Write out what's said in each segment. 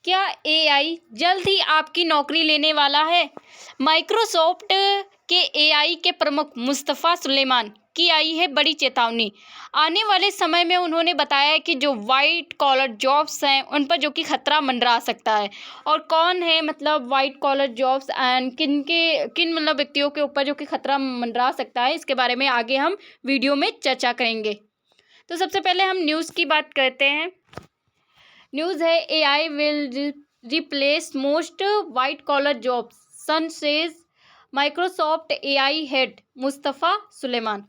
क्या एआई जल्द ही आपकी नौकरी लेने वाला है? माइक्रोसॉफ्ट के एआई के प्रमुख मुस्तफ़ा सुलेमान की आई है बड़ी चेतावनी। आने वाले समय में उन्होंने बताया है कि जो वाइट कॉलर जॉब्स हैं उन पर जो कि खतरा मंडरा सकता है। और कौन है मतलब वाइट कॉलर जॉब्स एंड किन मतलब व्यक्तियों के ऊपर जो कि खतरा मंडरा सकता है, इसके बारे में आगे हम वीडियो में चर्चा करेंगे। तो सबसे पहले हम न्यूज़ की बात करते हैं। न्यूज़ है AI will replace most white collar jobs, सन says Microsoft AI head Mustafa Suleman.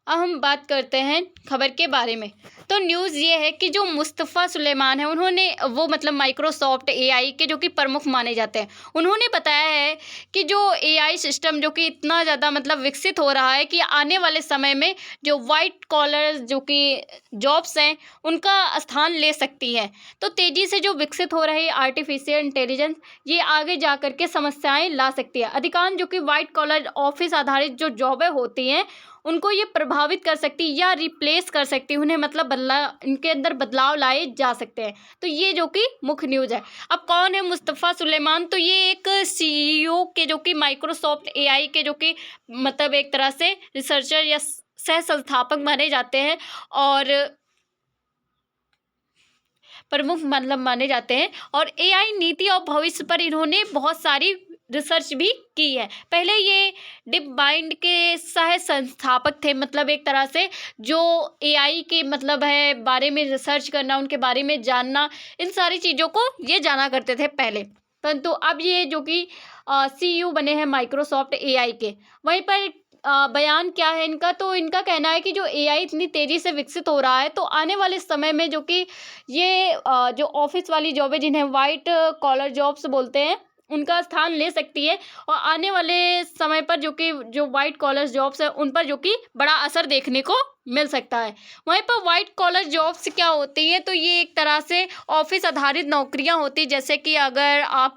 अब हम बात करते हैं खबर के बारे में। तो न्यूज़ ये है कि जो मुस्तफ़ा सुलेमान है उन्होंने वो मतलब माइक्रोसॉफ्ट एआई के जो कि प्रमुख माने जाते हैं, उन्होंने बताया है कि जो एआई सिस्टम जो कि इतना ज़्यादा मतलब विकसित हो रहा है कि आने वाले समय में जो वाइट कॉलर जो कि जॉब्स हैं उनका स्थान ले सकती है। तो तेज़ी से जो विकसित हो रही आर्टिफिशियल इंटेलिजेंस ये आगे जा कर के समस्याएं ला सकती है। अधिकांश जो कि वाइट कॉलर ऑफिस आधारित जो जॉबें होती हैं उनको ये प्रभावित कर सकती है या रिप्लेस कर सकती है, उन्हें मतलब इनके अंदर बदलाव लाए जा सकते हैं। तो ये जो कि मुख्य न्यूज़ है। अब कौन है मुस्तफ़ा सुलेमान? तो ये एक सीईओ के जो कि माइक्रोसॉफ्ट एआई के जो कि मतलब एक तरह से रिसर्चर या सह संस्थापक माने जाते हैं और प्रमुख मतलब माने जाते हैं। और एआई नीति और भविष्य पर इन्होंने बहुत सारी रिसर्च भी की है। पहले ये डिप माइंड के सह संस्थापक थे, मतलब एक तरह से जो एआई के मतलब है बारे में रिसर्च करना, उनके बारे में जानना, इन सारी चीज़ों को ये जाना करते थे पहले। परंतु अब ये जो कि सीईओ बने हैं माइक्रोसॉफ्ट एआई के। वहीं पर बयान क्या है इनका? तो इनका कहना है कि जो एआई इतनी तेज़ी से विकसित हो रहा है तो आने वाले समय में जो कि ये जो ऑफिस वाली जॉब जिन्हें वाइट कॉलर जॉब्स बोलते हैं उनका स्थान ले सकती है। और आने वाले समय पर जो कि जो वाइट कॉलर जॉब्स है उन पर जो कि बड़ा असर देखने को मिल सकता है। वहीं पर वाइट कॉलर जॉब्स क्या होती हैं? तो ये एक तरह से ऑफिस आधारित नौकरियां होती, जैसे कि अगर आप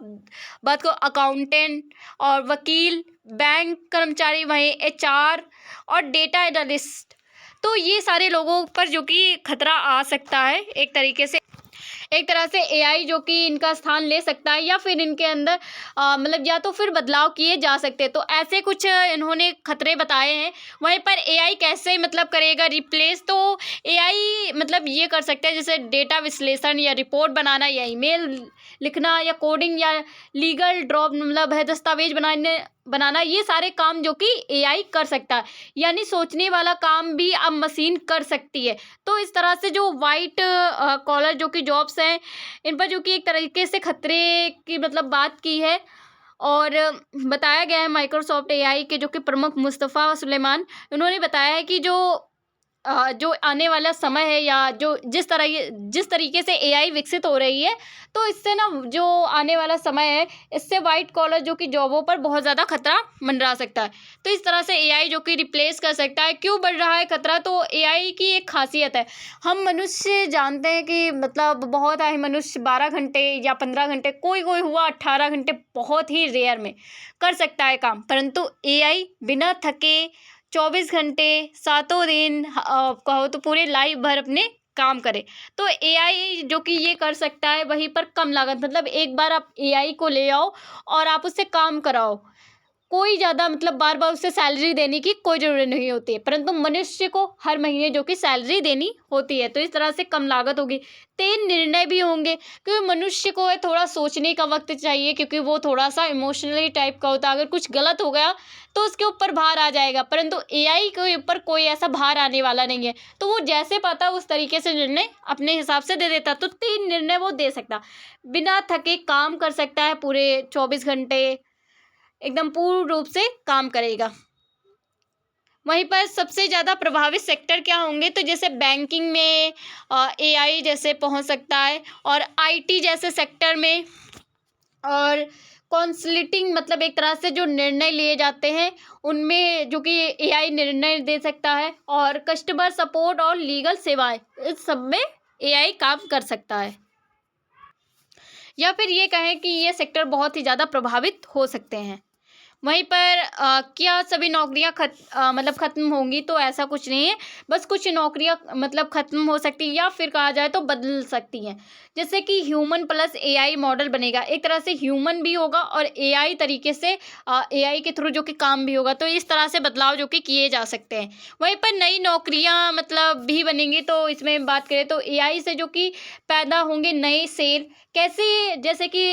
बात को अकाउंटेंट और वकील, बैंक कर्मचारी, वहीं एचआर और डेटा एनालिस्ट, तो ये सारे लोगों पर जो कि खतरा आ सकता है। एक तरह से एआई जो कि इनका स्थान ले सकता है या फिर इनके अंदर मतलब या तो फिर बदलाव किए जा सकते हैं। तो ऐसे कुछ इन्होंने खतरे बताए हैं। वहीं पर एआई कैसे मतलब करेगा रिप्लेस? तो एआई मतलब ये कर सकता है जैसे डेटा विश्लेषण या रिपोर्ट बनाना या ईमेल लिखना या कोडिंग या लीगल ड्रॉप मतलब है दस्तावेज बनाना, ये सारे काम जो कि एआई कर सकता है। यानी सोचने वाला काम भी अब मशीन कर सकती है। तो इस तरह से जो वाइट कॉलर जो कि जॉब्स हैं इन पर जो कि एक तरीके से खतरे की मतलब बात की है। और बताया गया है माइक्रोसॉफ्ट एआई के जो कि प्रमुख मुस्तफ़ा सुलेमान, उन्होंने बताया है कि जो आने वाला समय है या जो जिस तरीके से एआई विकसित हो रही है तो इससे ना जो आने वाला समय है इससे वाइट कॉलर जो कि जॉबों पर बहुत ज़्यादा खतरा मंडरा सकता है। तो इस तरह से एआई जो कि रिप्लेस कर सकता है। क्यों बढ़ रहा है खतरा? तो एआई की एक खासियत है, हम मनुष्य जानते हैं कि मतलब बहुत है मनुष्य 12 घंटे या 15 घंटे, कोई कोई हुआ 18 घंटे, बहुत ही रेयर में कर सकता है काम। परंतु एआई बिना थके 24 घंटे सातों दिन कहो तो पूरे लाइव भर अपने काम करे। तो एआई जो कि ये कर सकता है वहीं पर कम लागत, मतलब एक बार आप एआई को ले आओ और आप उससे काम कराओ, कोई ज़्यादा मतलब बार बार उससे सैलरी देने की कोई ज़रूरत नहीं होती है। परंतु मनुष्य को हर महीने जो कि सैलरी देनी होती है। तो इस तरह से कम लागत होगी, तेज निर्णय भी होंगे क्योंकि मनुष्य को थोड़ा सोचने का वक्त चाहिए, क्योंकि वो थोड़ा सा इमोशनली टाइप का होता है। अगर कुछ गलत हो गया तो उसके ऊपर भार आ जाएगा, परंतु एआई के ऊपर कोई ऐसा भार आने वाला नहीं है। तो वो जैसे पाता उस तरीके से निर्णय अपने हिसाब से दे देता। तो तीन निर्णय वो दे सकता, बिना थके काम कर सकता है, पूरे 24 घंटे एकदम पूर्ण रूप से काम करेगा। वहीं पर सबसे ज़्यादा प्रभावित सेक्टर क्या होंगे? तो जैसे बैंकिंग में एआई जैसे पहुंच सकता है, और आईटी जैसे सेक्टर में, और कॉन्सल्टिंग मतलब एक तरह से जो निर्णय लिए जाते हैं उनमें जो कि एआई निर्णय दे सकता है, और कस्टमर सपोर्ट और लीगल सेवाएं, इस सब में एआई काम कर सकता है। या फिर ये कहें कि ये सेक्टर बहुत ही ज़्यादा प्रभावित हो सकते हैं। वहीं पर क्या सभी नौकरियां मतलब ख़त्म होंगी, तो ऐसा कुछ नहीं है। बस कुछ नौकरियां मतलब ख़त्म हो सकती हैं, या फिर कहा जाए तो बदल सकती हैं। जैसे कि ह्यूमन प्लस एआई मॉडल बनेगा, एक तरह से ह्यूमन भी होगा और एआई तरीके से एआई के थ्रू जो कि काम भी होगा, तो इस तरह से बदलाव जो कि किए जा सकते हैं। वहीं पर नई नौकरियां मतलब भी बनेंगी, तो इसमें बात करें तो एआई से जो कि पैदा होंगे नए सेल, कैसे, जैसे कि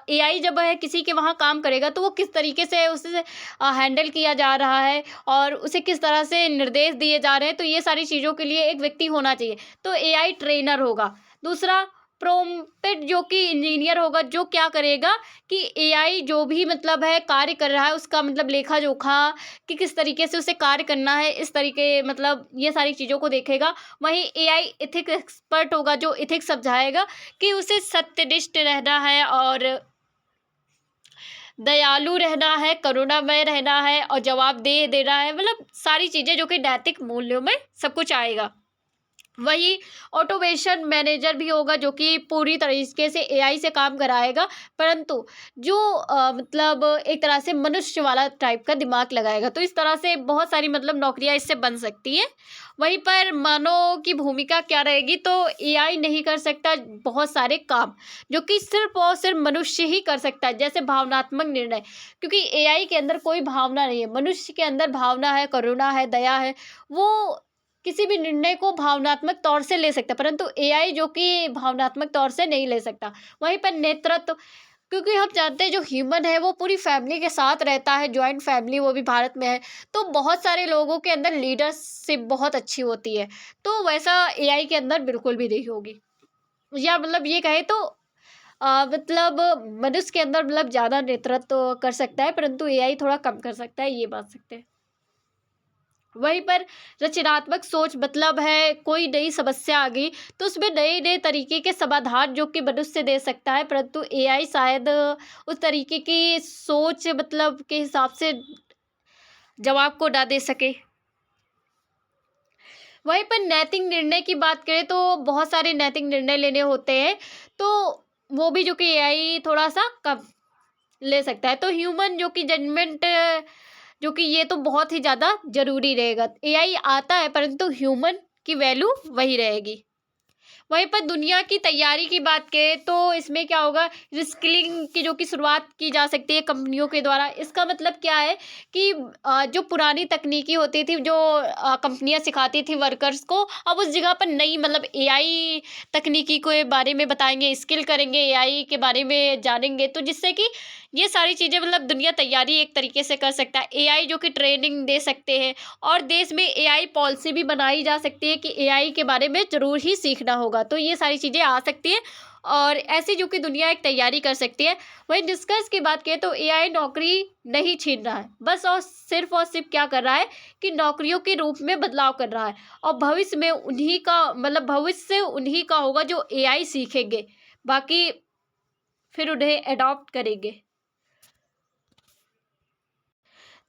एआई जब है किसी के वहाँ काम करेगा, तो वो किस तरीके से उसे हैंडल किया जा रहा है और उसे किस तरह से निर्देश दिए जा रहे हैं, तो ये सारी चीज़ों के लिए एक व्यक्ति होना चाहिए। तो एआई ट्रेनर होगा। दूसरा, प्रोम्प्ट जो कि इंजीनियर होगा, जो क्या करेगा कि एआई जो भी मतलब है कार्य कर रहा है, उसका मतलब लेखा जोखा कि किस तरीके से उसे कार्य करना है, इस तरीके मतलब ये सारी चीज़ों को देखेगा। वहीं एआई एथिक एक्सपर्ट होगा, जो एथिक्स समझाएगा कि उसे सत्यनिष्ठ रहना है और दयालु रहना है, करुणामय रहना है और जवाबदेह देना है, मतलब सारी चीज़ें जो कि नैतिक मूल्यों में सब कुछ आएगा। वही ऑटोमेशन मैनेजर भी होगा, जो कि पूरी तरीके से एआई से काम कराएगा, परंतु जो मतलब एक तरह से मनुष्य वाला टाइप का दिमाग लगाएगा। तो इस तरह से बहुत सारी मतलब नौकरियां इससे बन सकती हैं। वहीं पर मानव की भूमिका क्या रहेगी, तो एआई नहीं कर सकता बहुत सारे काम, जो कि सिर्फ और सिर्फ मनुष्य ही कर सकता है, जैसे भावनात्मक निर्णय, क्योंकि एआई के अंदर कोई भावना नहीं है, मनुष्य के अंदर भावना है, करुणा है, दया है। वो किसी भी निर्णय को भावनात्मक तौर से ले सकता है, परंतु एआई जो कि भावनात्मक तौर से नहीं ले सकता। वहीं पर नेतृत्व, क्योंकि हम जानते हैं जो ह्यूमन है वो पूरी फैमिली के साथ रहता है, जॉइंट फैमिली, वो भी भारत में है, तो बहुत सारे लोगों के अंदर लीडरशिप बहुत अच्छी होती है, तो वैसा एआई के अंदर बिल्कुल भी नहीं होगी। या मतलब ये कहे तो मतलब मनुष्य के अंदर मतलब ज़्यादा नेतृत्व कर सकता है, परंतु एआई थोड़ा कम कर सकता है, ये बात सकते हैं। वहीं पर रचनात्मक सोच मतलब है, कोई नई समस्या आ गई तो उसमें नए नए तरीके के समाधान जो कि मनुष्य दे सकता है, परंतु एआई शायद उस तरीके की सोच मतलब के हिसाब से जवाब को ना दे सके। वहीं पर नैतिक निर्णय की बात करें तो बहुत सारे नैतिक निर्णय लेने होते हैं, तो वो भी जो कि एआई थोड़ा सा कम ले सकता है। तो ह्यूमन जो कि जजमेंट, जो कि ये तो बहुत ही ज़्यादा ज़रूरी रहेगा। एआई आता है, परंतु ह्यूमन की वैल्यू वही रहेगी। वहीं पर दुनिया की तैयारी की बात करें तो इसमें क्या होगा, रिस्किलिंग की जो कि शुरुआत की जा सकती है कंपनियों के द्वारा। इसका मतलब क्या है कि जो पुरानी तकनीकी होती थी, जो कंपनियां सिखाती थी वर्कर्स को, अब उस जगह पर नई मतलब एआई तकनीकी के बारे में बताएंगे, स्किल करेंगे, एआई के बारे में जानेंगे, तो जिससे कि ये सारी चीज़ें मतलब दुनिया तैयारी एक तरीके से कर सकता है। एआई जो कि ट्रेनिंग दे सकते हैं, और देश में एआई पॉलिसी भी बनाई जा सकती है कि एआई के बारे में ज़रूर ही सीखना होगा, तो ये सारी चीज़ें आ सकती हैं और ऐसी जो कि दुनिया एक तैयारी कर सकती है। वहीं डिस्कस की बात करें तो एआई नौकरी नहीं छीन रहा है, बस और सिर्फ क्या कर रहा है कि नौकरियों के रूप में बदलाव कर रहा है, और भविष्य में उन्हीं का मतलब भविष्य उन्हीं का होगा जो एआई सीखेंगे, बाकी फिर उन्हें अडॉप्ट करेंगे।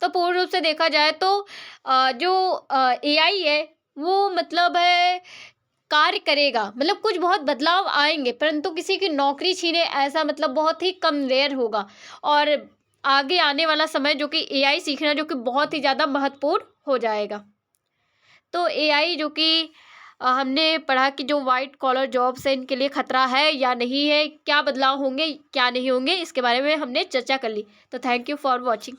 तो पूर्ण रूप से देखा जाए तो जो एआई है वो मतलब है कार्य करेगा, मतलब कुछ बहुत बदलाव आएंगे, परंतु किसी की नौकरी छीने ऐसा मतलब बहुत ही कम रेयर होगा। और आगे आने वाला समय जो कि एआई सीखना जो कि बहुत ही ज़्यादा महत्वपूर्ण हो जाएगा। तो एआई जो कि हमने पढ़ा कि जो वाइट कॉलर जॉब्स है इनके लिए खतरा है या नहीं है, क्या बदलाव होंगे क्या नहीं होंगे, इसके बारे में हमने चर्चा कर ली। तो थैंक यू फॉर वॉचिंग।